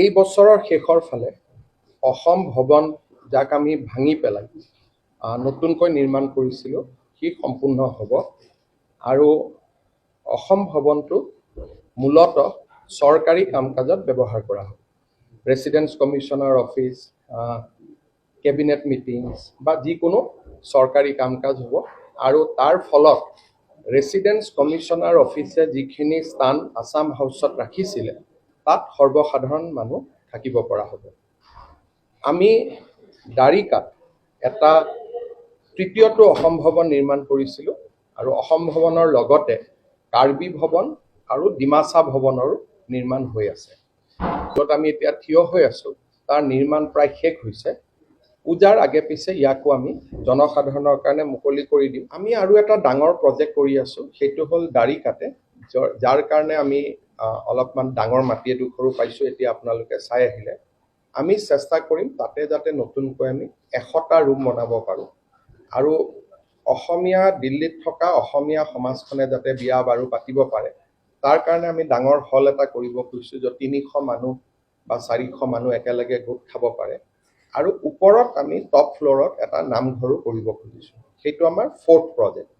এই বছৰৰ শেষৰ ফালে অসম ভৱন যাক আমি ভাঙি পেলাই নতুনকৈ নিৰ্মাণ কৰিছিলোঁ সি সম্পূৰ্ণ হ'ব আৰু অসম ভৱনটো মূলতঃ চৰকাৰী কাম কাজত ব্যৱহাৰ কৰা হ'ব। Residence commissioner office, cabinet meetings বা যিকোনো চৰকাৰী কাম কাজ হ'ব আৰু তাৰ ফলত ৰেচিডেন্স কমিশ্যনাৰ অফিচে যিখিনি স্থান আছাম হাউচত ৰাখিছিলে তাত সৰ্বসাধাৰণ মানুহ থাকিব পৰা হ'ব। আমি দাৰিকাত এটা তৃতীয়টো অসম ভৱন নিৰ্মাণ কৰিছিলোঁ আৰু অসম ভৱনৰ লগতে কাৰ্বি ভৱন আৰু ডিমাচা ভৱনৰো নিৰ্মাণ হৈ আছে। য'ত আমি এতিয়া থিয় হৈ আছোঁ তাৰ নিৰ্মাণ প্ৰায় শেষ হৈছে। পূজাৰ আগে পিছে ইয়াকো আমি জনসাধাৰণৰ কাৰণে মুকলি কৰি দিম। আমি আৰু এটা ডাঙৰ প্ৰজেক্ট কৰি আছোঁ, সেইটো হ'ল দাৰিকাতে, যাৰ কাৰণে আমি অলপমান ডাঙৰ মাটি এডোখৰো পাইছোঁ। এতিয়া আপোনালোকে চাই আহিলে আমি চেষ্টা কৰিম তাতে যাতে নতুনকৈ আমি 100টা ৰুম বনাব পাৰোঁ আৰু অসমীয়া দিল্লীত থকা অসমীয়া সমাজখনে যাতে বিয়া বাৰু পাতিব পাৰে তাৰ কাৰণে আমি ডাঙৰ হল এটা কৰিব খুজিছোঁ, য'ত 300 মানুহ বা 400 মানুহ একেলগে গোট খাব পাৰে আৰু ওপৰত আমি টপ ফ্ল'ৰত এটা নামঘৰো কৰিব খুজিছোঁ। সেইটো আমাৰ 4th প্ৰজেক্ট।